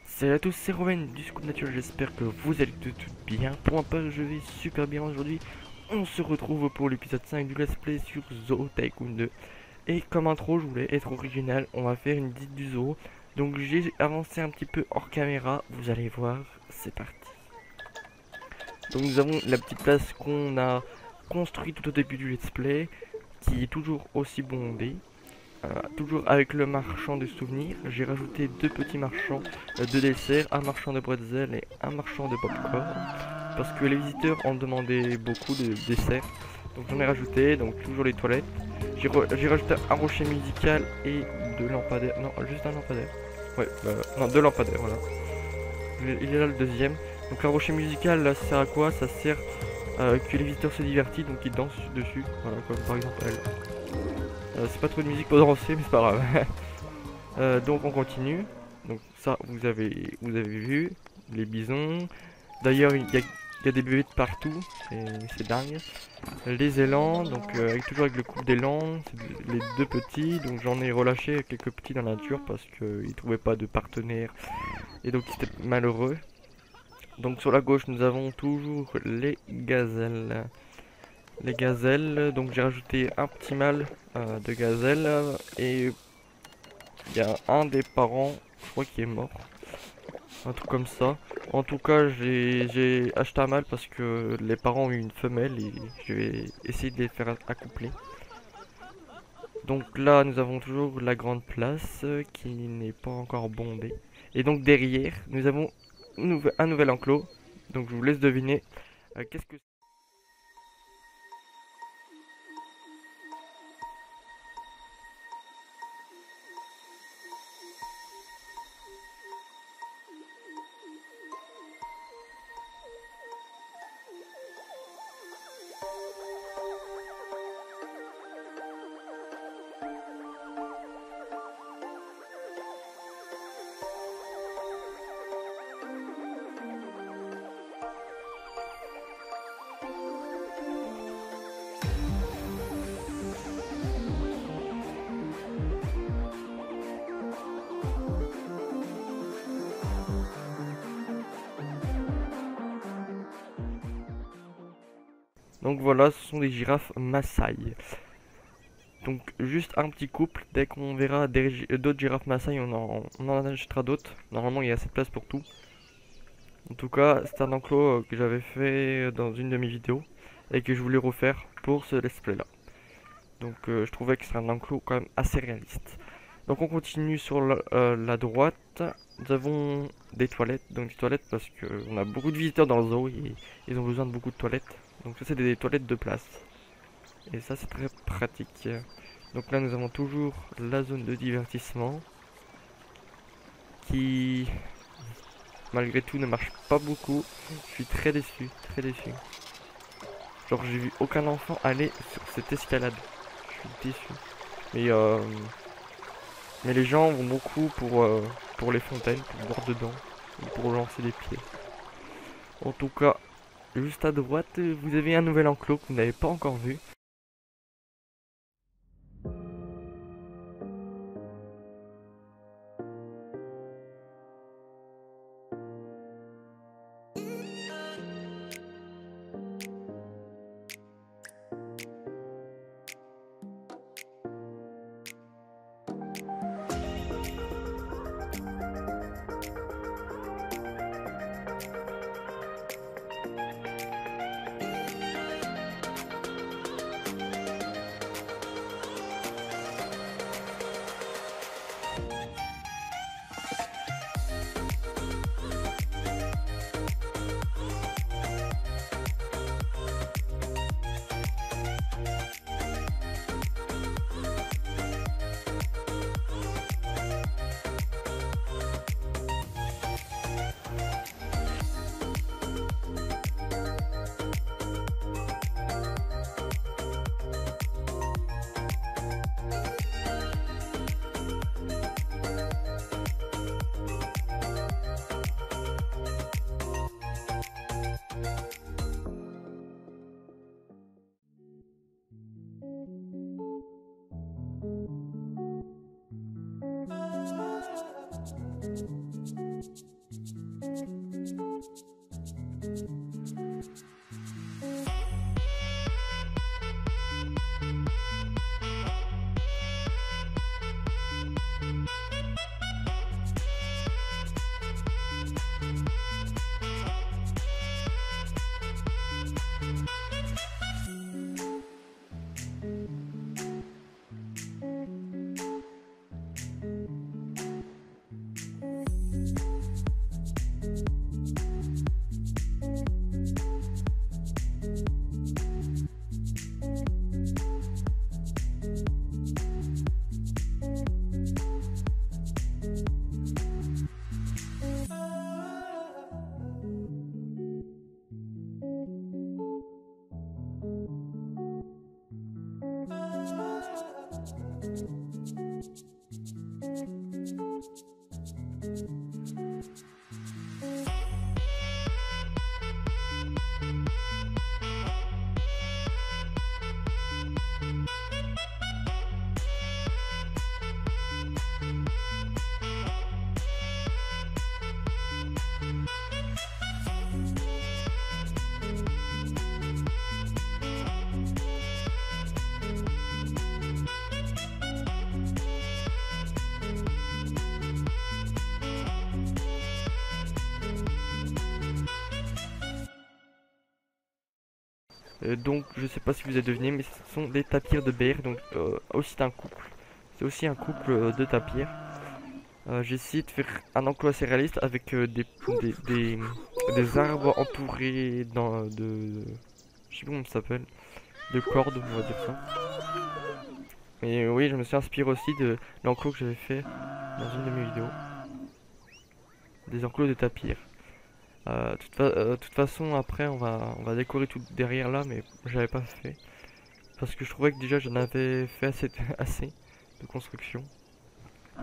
Salut à tous, c'est Romain du Scoop Nature, j'espère que vous allez tous bien. Pour ma part, je vais super bien aujourd'hui. On se retrouve pour l'épisode 5 du Let's Play sur Zoo Tycoon 2. Et comme intro, je voulais être original, on va faire une visite du zoo. Donc j'ai avancé un petit peu hors caméra, vous allez voir, c'est parti. Donc nous avons la petite place qu'on a construite tout au début du Let's Play, qui est toujours aussi bondée. Toujours avec le marchand de souvenirs, j'ai rajouté deux petits marchands de dessert, un marchand de bretzel et un marchand de popcorn, parce que les visiteurs en demandaient beaucoup de desserts, donc j'en ai rajouté, donc toujours les toilettes. J'ai rajouté un rocher musical et deux lampadaires, non juste un lampadaire, ouais, non deux lampadaires, voilà. Il est là le deuxième. Donc un rocher musical, là, ça sert à quoi? Ça sert que les visiteurs se divertissent, donc ils dansent dessus, voilà, comme par exemple elle. C'est pas trop de musique pour danser, mais c'est pas grave. Donc on continue. Donc ça, vous avez vu les bisons. D'ailleurs, il y a des bébés de partout. C'est dingue. Les élans, donc toujours avec le couple d'élan, c'est les deux petits. Donc j'en ai relâché quelques petits dans la nature parce qu'ils trouvaient pas de partenaire et donc ils étaient malheureux. Donc sur la gauche, nous avons toujours les gazelles. Les gazelles, donc j'ai rajouté un petit mâle de gazelle et il y a un des parents, je crois qu'il est mort, un truc comme ça. En tout cas, j'ai acheté un mâle parce que les parents ont eu une femelle et je vais essayer de les faire accoupler. Donc là, nous avons toujours la grande place qui n'est pas encore bondée. Et donc derrière, nous avons un nouvel enclos. Donc je vous laisse deviner qu'est-ce que... Donc voilà, ce sont des girafes Maasai. Donc juste un petit couple, dès qu'on verra d'autres girafes Maasai, on en achètera d'autres. Normalement il y a assez de place pour tout. En tout cas, c'est un enclos que j'avais fait dans une de mes vidéos et que je voulais refaire pour ce let's play là. Donc je trouvais que c'est un enclos quand même assez réaliste. Donc on continue sur la droite. Nous avons des toilettes, donc des toilettes parce qu'on a beaucoup de visiteurs dans le zoo et ils ont besoin de beaucoup de toilettes. Donc ça c'est des toilettes de place. Et ça c'est très pratique. Donc là nous avons toujours la zone de divertissement qui malgré tout ne marche pas beaucoup. Je suis très déçu, très déçu. Genre j'ai vu aucun enfant aller sur cette escalade. Je suis déçu. Mais les gens vont beaucoup pour les fontaines, pour boire dedans, ou pour lancer des pieds. En tout cas, juste à droite, vous avez un nouvel enclos que vous n'avez pas encore vu. Donc je sais pas si vous avez deviné, mais ce sont des tapirs de BR, donc aussi un couple. C'est aussi un couple de tapirs. J'ai essayé de faire un enclos assez réaliste avec des arbres entourés je sais pas comment ça s'appelle, de cordes, on va dire ça. Mais oui, je me suis inspiré aussi de l'enclos que j'avais fait dans une de mes vidéos. Des enclos de tapirs. Toute façon, après, on va décorer tout derrière là, mais j'avais pas fait. Parce que je trouvais que déjà j'en avais fait assez de construction.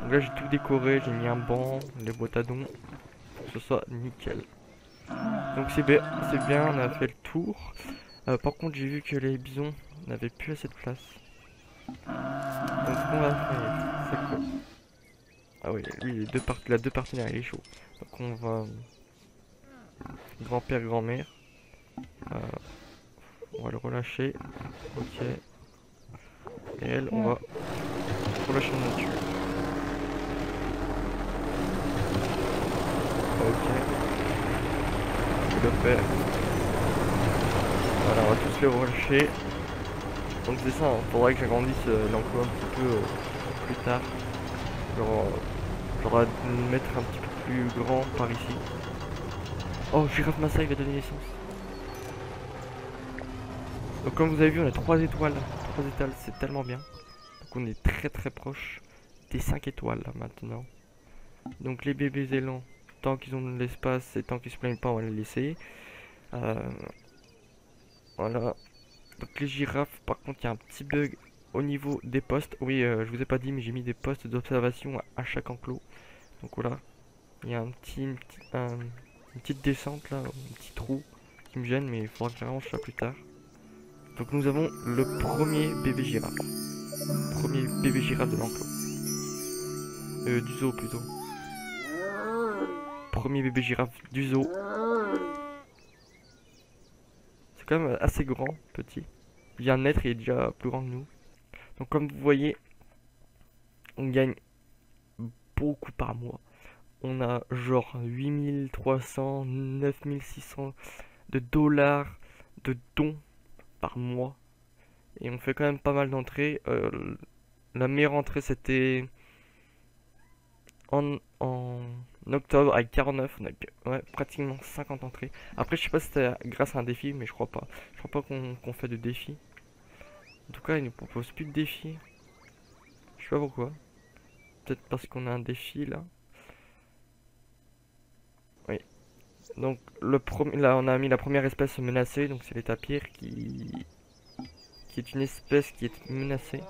Donc là, j'ai tout décoré, j'ai mis un banc, les boîtes à dons, pour que ce soit nickel. Donc c'est bien, on a fait le tour. Par contre, j'ai vu que les bisons n'avaient plus assez de place. Donc ce qu'on va faire, c'est que... Ah oui, lui, il a deux partenaires, il est chaud. Donc on va... Grand-père, grand-mère. Euh, on va le relâcher. Ok. Et elle, on va relâcher le nature. Ok. Le père. Voilà, on va tous les relâcher. Donc c'est ça, il faudrait que j'agrandisse l'enclos un petit peu plus tard. Genre à le mettre un petit peu plus grand par ici. Oh, girafe Massa, il va donner naissance. Donc comme vous avez vu, on a 3 étoiles. 3 étoiles, c'est tellement bien. Donc on est très proche des 5 étoiles là, maintenant. Donc les bébés élans, tant qu'ils ont de l'espace et tant qu'ils se plaignent pas, on va les laisser. Voilà. Donc les girafes, par contre, il y a un petit bug au niveau des postes. Oui, je vous ai pas dit, mais j'ai mis des postes d'observation à chaque enclos. Donc voilà, il y a une petite descente là, un petit trou qui me gêne, mais il faudra que j'arrange ça plus tard. Donc nous avons le premier bébé girafe. Premier bébé girafe de l'enclos. Du zoo plutôt. Premier bébé girafe du zoo. C'est quand même assez grand, petit. Il vient de naître et il est déjà plus grand que nous. Donc comme vous voyez, on gagne beaucoup par mois. On a genre 8300, 9600 de dollars de dons par mois. Et on fait quand même pas mal d'entrées. La meilleure entrée c'était en octobre avec 49. On a ouais, pratiquement 50 entrées. Après je sais pas si c'était grâce à un défi, mais je crois pas. Je crois pas qu'on fait de défi. En tout cas, ils nous proposent plus de défis. Je sais pas pourquoi. Peut-être parce qu'on a un défi là. Oui. Donc là on a mis la première espèce menacée, donc c'est les tapirs qui est une espèce qui est menacée.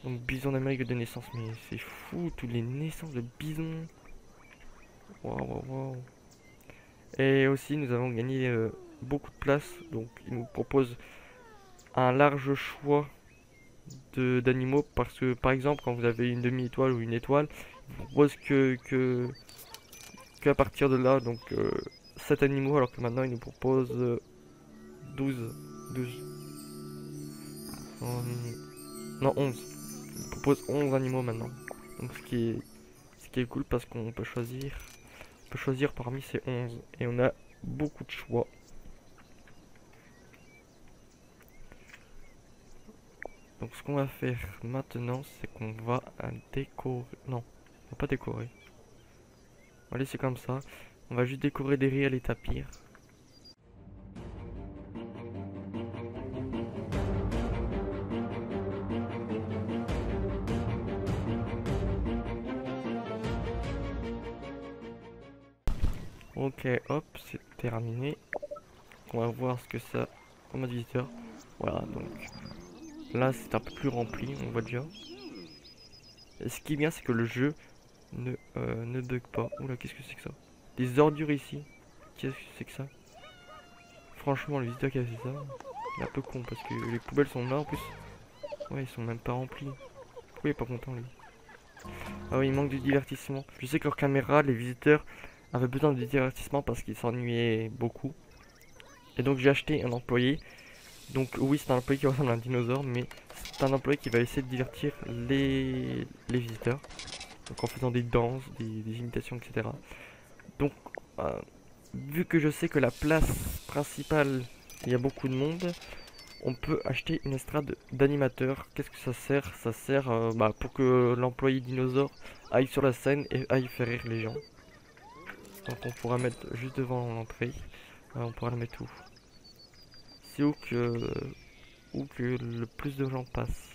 Donc bison d'Amérique de naissance, mais c'est fou, toutes les naissances de bisons. Waouh. Et aussi nous avons gagné beaucoup de place, donc ils nous proposent un large choix d'animaux parce que par exemple quand vous avez une demi-étoile ou une étoile, ils vous proposent qu'à partir de là, donc 7 animaux, alors que maintenant ils nous proposent 12. Non, 11. Ils proposent 11 animaux maintenant. Donc ce qui est cool parce qu'on peut choisir. On peut choisir parmi ces 11. Et on a beaucoup de choix. Donc ce qu'on va faire maintenant, c'est qu'on va décorer. Non, on va pas décorer. On va laisser comme ça. On va juste décorer derrière les tapirs. Ok, hop, c'est terminé. On va voir ce que ça en mode visiteur. Voilà, donc là c'est un peu plus rempli, on voit déjà. Et ce qui est bien, c'est que le jeu ne bug pas. Oula, qu'est-ce que c'est que ça? Des ordures ici. Qu'est-ce que c'est que ça? Franchement, le visiteur qui a fait ça, il est un peu con parce que les poubelles sont là en plus. Ouais, ils sont même pas remplis. Pourquoi il est pas content lui? Ah oui, il manque de divertissement. Je sais que leur caméra, les visiteurs avaient besoin de divertissement parce qu'ils s'ennuyaient beaucoup. Et donc j'ai acheté un employé. Donc oui, c'est un employé qui ressemble à un dinosaure, mais c'est un employé qui va essayer de divertir les visiteurs. Donc en faisant des danses, des imitations, etc. Donc vu que je sais que la place principale il y a beaucoup de monde, on peut acheter une estrade d'animateur. Qu'est-ce que ça sert? Ça sert pour que l'employé dinosaure aille sur la scène et aille faire rire les gens. Donc on pourra mettre juste devant l'entrée. On pourra le mettre où? C'est où que le plus de gens passent.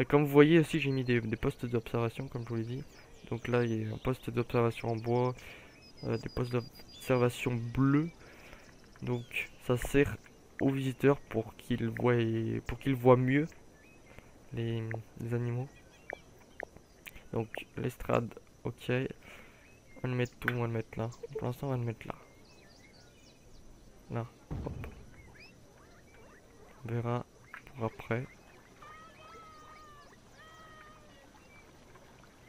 Comme vous voyez aussi, j'ai mis des postes d'observation, comme je vous l'ai dit. Donc là, il y a un poste d'observation en bois, des postes d'observation bleus. Donc ça sert aux visiteurs pour qu'ils voient mieux les animaux. Donc l'estrade, ok. On va le mettre où? On va le mettre là. Pour l'instant, on va le mettre là. Là, hop. On verra pour après.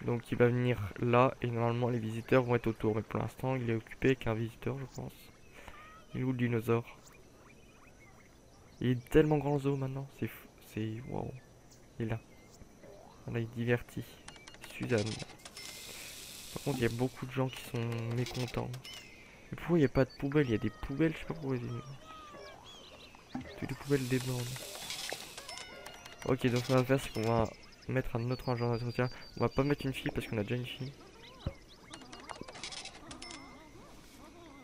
Donc il va venir là et normalement les visiteurs vont être autour. Mais pour l'instant, il est occupé avec un visiteur, je pense. Il est où le dinosaure? Il est tellement grand le zoo maintenant. C'est fou. C'est waouh. Il est là. Là, il divertit Suzanne. Par contre, il y a beaucoup de gens qui sont mécontents. Mais pourquoi il n'y a pas de poubelle? Il y a des poubelles, je sais pas pourquoi. Toutes les poubelles débordent. Ok, donc ce qu'on va faire, c'est qu'on va mettre un autre engin d'entretien. On va pas mettre une fille parce qu'on a déjà une fille.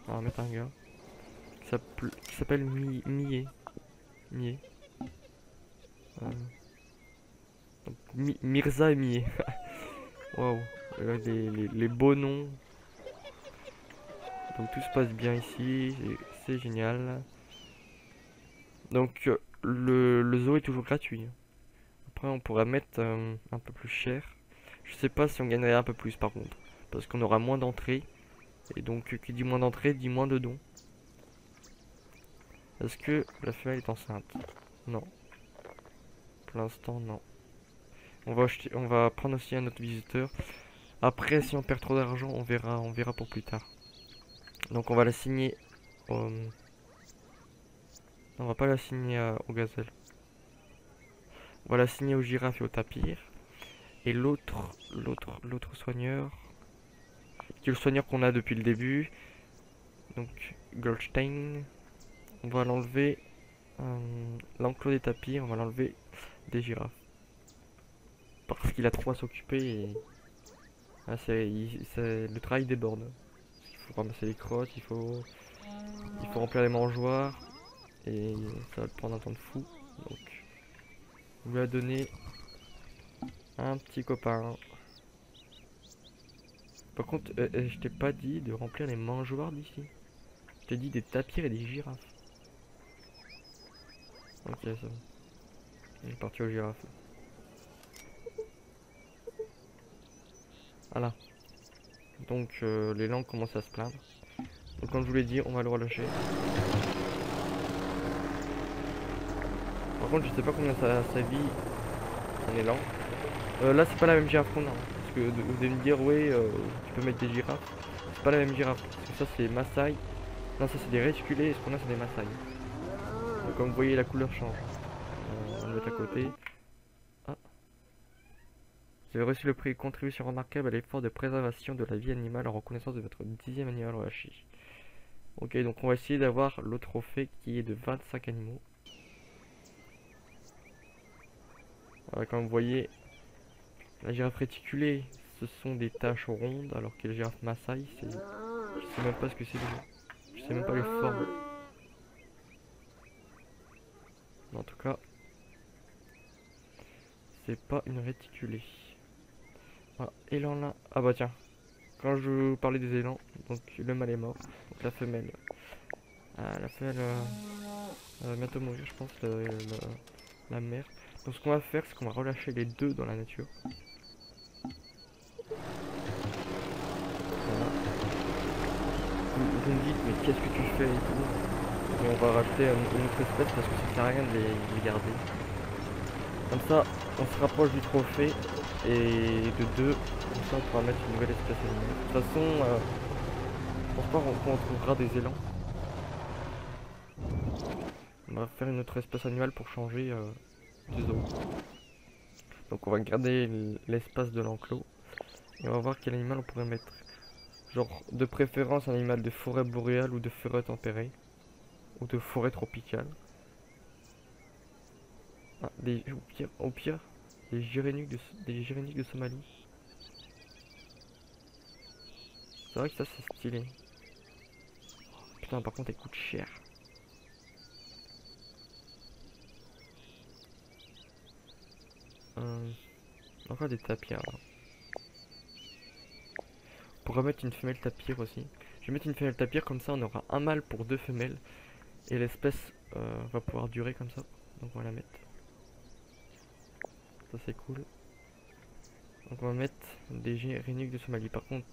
On va mettre un gars qui s'appelle Millet. Donc, Mirza et Millet. Waouh, les beaux noms. Donc tout se passe bien ici, c'est génial. Donc le zoo est toujours gratuit. Après on pourrait mettre un peu plus cher. Je sais pas si on gagnerait un peu plus par contre. Parce qu'on aura moins d'entrées. Et donc qui dit moins d'entrées dit moins de dons. Est-ce que la femelle est enceinte? Non. Pour l'instant non. On va prendre aussi un autre visiteur. Après si on perd trop d'argent on verra pour plus tard. Donc on va la signer au... On va pas la signer au gazelle. On va la signer aux girafes et au tapir. Et l'autre soigneur, qui est le soigneur qu'on a depuis le début. Donc Goldstein. On va l'enlever. L'enclos des tapirs, on va l'enlever des girafes. Parce qu'il a trop à s'occuper et... Ah, le travail déborde. Il faut ramasser les crottes, il faut remplir les mangeoires. Et ça va prendre un temps de fou. Donc, on lui a donné un petit copain. Par contre, je t'ai pas dit de remplir les mangeoires d'ici. Je t'ai dit des tapirs et des girafes. Ok, ça va. Il est parti aux girafes. Voilà. Donc, les langues commencent à se plaindre. Donc, comme je vous l'ai dit, on va le relâcher. Par contre, je sais pas combien ça vit en élan. Là, c'est pas la même girafe qu'on a. Hein, parce que vous devez me dire, ouais, tu peux mettre des girafes. C'est pas la même girafe. Parce que ça, c'est Maasai. Non, ça, c'est des réticulés. Et ce qu'on a, c'est des Maasai. Donc, comme vous voyez, la couleur change. On va le mettre à côté. Ah. Vous avez reçu le prix Contribution remarquable à l'effort de préservation de la vie animale en reconnaissance de votre 10e animal relâché. Ok, donc on va essayer d'avoir le trophée qui est de 25 animaux. Voilà, comme vous voyez, la girafe réticulée, ce sont des taches rondes, alors que la girafe Maasai, c'est... Je sais même pas ce que c'est déjà. Je sais même pas les formes. Mais en tout cas, c'est pas une réticulée. Ah, élan là. Ah bah tiens, quand je vous parlais des élans, donc le mâle est mort. Donc la femelle va bientôt mourir, je pense, la mère. Donc ce qu'on va faire, c'est qu'on va relâcher les deux dans la nature. Voilà. Vous me dites, mais qu'est-ce que tu fais et tout. Et on va racheter une autre espèce parce que ça sert à rien de les garder. Comme ça, on se rapproche du trophée. Et de deux, comme ça on pourra mettre une nouvelle espèce animale. De toute façon, je pense pas qu'on trouvera des élans. On va faire une autre espèce animale pour changer du zoo. Donc on va garder l'espace de l'enclos. Et on va voir quel animal on pourrait mettre. Genre, de préférence un animal de forêt boréale ou de forêt tempérée. Ou de forêt tropicale. Ah, au pire, des gyréniques de Somalie. C'est vrai que ça c'est stylé. Putain, par contre, elle coûte cher. Encore des tapirs là. On pourra mettre une femelle tapir aussi. Je vais mettre une femelle tapir, comme ça on aura un mâle pour deux femelles. Et l'espèce va pouvoir durer comme ça. Donc on va la mettre. Ça c'est cool. Donc on va mettre des gyréniques de Somalie. Par contre,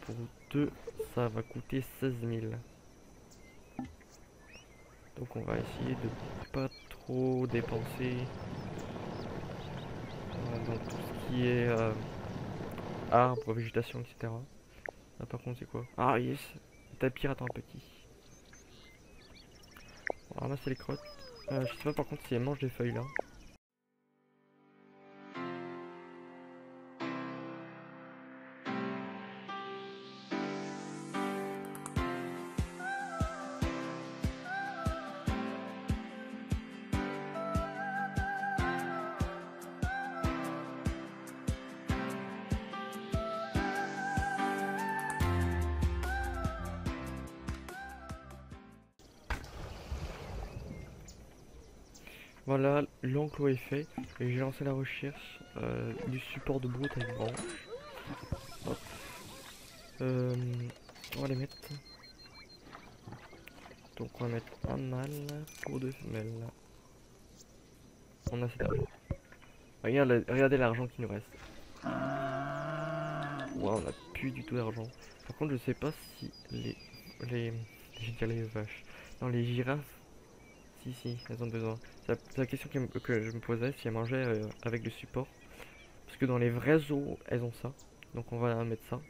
pour deux, ça va coûter 16 000. Donc on va essayer de pas trop dépenser dans tout ce qui est arbres, végétation, etc. Là par contre c'est quoi? Ah yes, tapir attends un petit. On va ramasser les crottes. Je sais pas par contre si elles mangent des feuilles là. Voilà, l'enclos est fait et j'ai lancé la recherche du support de broute avec branche. Hop. On va les mettre. Donc on va mettre un mâle pour deux femelles. On a assez d'argent. Regardez l'argent qui nous reste. Wow, on a plus du tout d'argent. Par contre, je sais pas si j'ai dit les vaches. Non, les girafes. Si, elles ont besoin. C'est la question que je me posais, si elles mangeaient avec le support. Parce que dans les vrais zoos, elles ont ça. Donc on va mettre ça.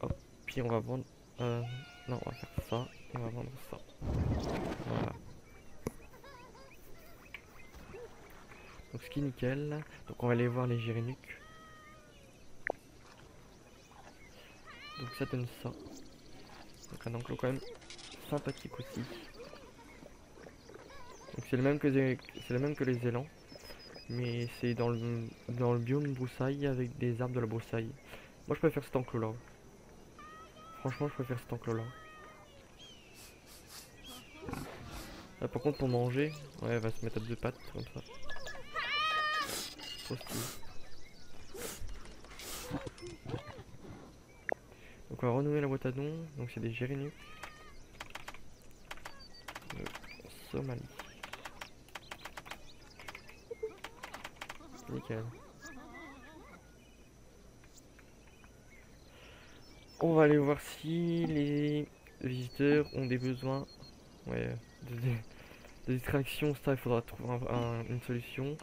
Hop, puis on va vendre... non, on va faire ça. Et on va vendre ça. Voilà. Donc ce qui est nickel. Donc on va aller voir les gyréniques. Donc ça donne ça. Donc un enclos quand même sympathique aussi. Donc c'est le même que les élans. Mais c'est dans le biome broussaille avec des arbres de la broussaille. Moi je préfère cet enclos là. Franchement je préfère cet enclos là. Là par contre pour manger, ouais elle va se mettre à deux pattes comme ça. Trop stylé. Donc on va renouer la boîte à dons. Donc c'est des gyréniques de Somalie. Nickel. On va aller voir si les visiteurs ont des besoins. Ouais, de distraction, ça il faudra trouver une solution.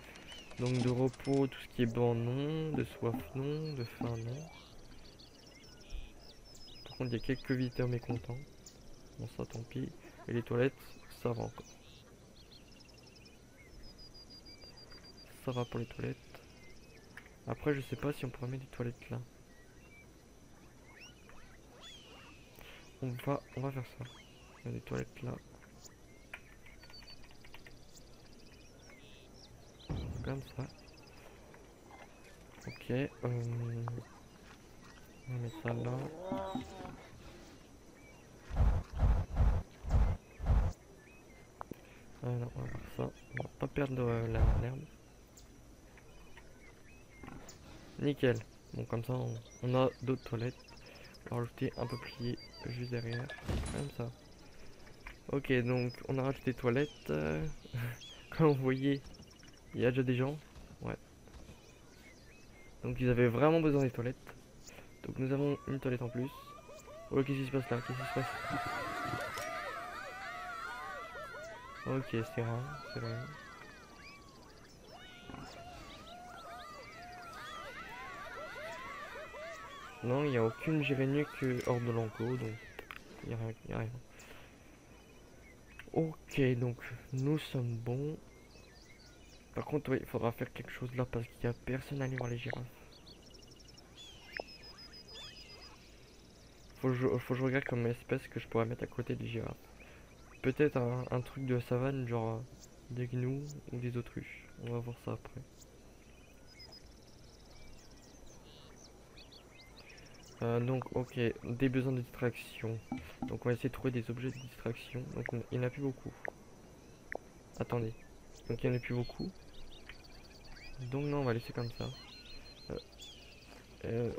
Donc de repos, tout ce qui est blanc non, de soif non, de faim non. Par contre il y a quelques visiteurs mécontents. Bon ça tant pis. Et les toilettes, ça va encore. Ça va pour les toilettes. Après je sais pas si on pourrait mettre des toilettes là. On va faire ça. Il y a des toilettes là. Comme ça. Ok. On va mettre ça là. Non, on va faire ça. On va pas perdre l'herbe. Nickel. Bon, comme ça, on a d'autres toilettes. On va rajouter un peu plié juste derrière. Comme ça. Ok, donc on a rajouté des toilettes. Comme vous voyez, il y a déjà des gens. Ouais. Donc ils avaient vraiment besoin des toilettes. Donc nous avons une toilette en plus. Oh, qu'est-ce qui se passe là? Qu'est-ce qui se passe? Ok, c'est rien, c'est rien. Non, il n'y a aucune gyrénique hors de l'enclos, donc il n'y a rien, y a rien. Ok, donc nous sommes bons. Par contre, oui, il faudra faire quelque chose là parce qu'il n'y a personne à aller voir les girafes. faut que je regarde comme espèce que je pourrais mettre à côté des girafes. Peut-être un truc de savane, genre des gnous ou des autruches. On va voir ça après. Donc, ok, des besoins de distraction. Donc, on va essayer de trouver des objets de distraction. Donc, il n'y en a plus beaucoup. Attendez. Donc, il n'y en a plus beaucoup. Donc, non, on va laisser comme ça.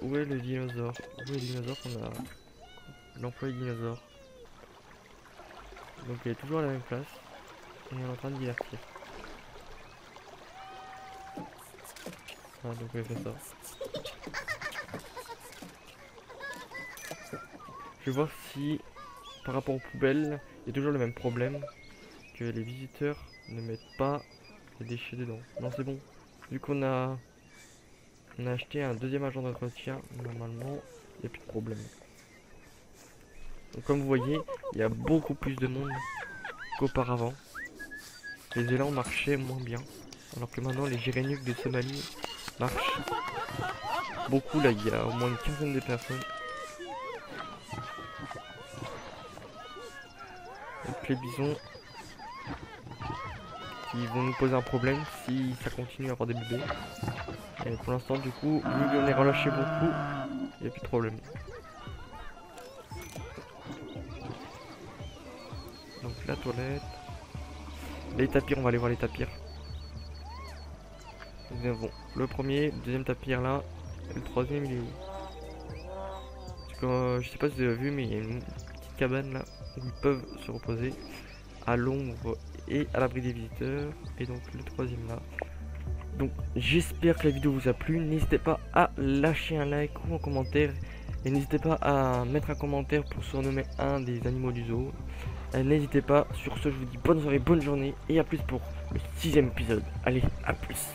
Où est le dinosaure? Où est le dinosaure qu'on a? L'employé dinosaure. Donc, il est toujours à la même place. Et on est en train de divertir. Ah, donc, il fait ça. Je vais voir si, par rapport aux poubelles, il y a toujours le même problème. Que les visiteurs ne mettent pas les déchets dedans. Non, c'est bon. Vu qu'on a acheté un deuxième agent d'entretien, normalement, il n'y a plus de problème. Donc, comme vous voyez, il y a beaucoup plus de monde qu'auparavant. Les élans marchaient moins bien. Alors que maintenant, les gyrénuques de Somalie marchent beaucoup. Là, il y a au moins une quinzaine de personnes. Donc, les bisons qui vont nous poser un problème si ça continue à avoir des bébés. Et pour l'instant, du coup, vu qu'on est relâché beaucoup, il n'y a plus de problème. Donc la toilette. Les tapirs, on va aller voir les tapirs. Nous avons le premier, le deuxième tapir là. Et le troisième, il est où? Parce que, je sais pas si vous avez vu, mais il y a une petite cabane là où ils peuvent se reposer à l'ombre et à l'abri des visiteurs. Et donc le troisième là. Donc j'espère que la vidéo vous a plu. N'hésitez pas à lâcher un like ou un commentaire. Et n'hésitez pas à mettre un commentaire pour surnommer un des animaux du zoo. N'hésitez pas. Sur ce, je vous dis bonne soirée, bonne journée. Et à plus pour le 6e épisode. Allez, à plus.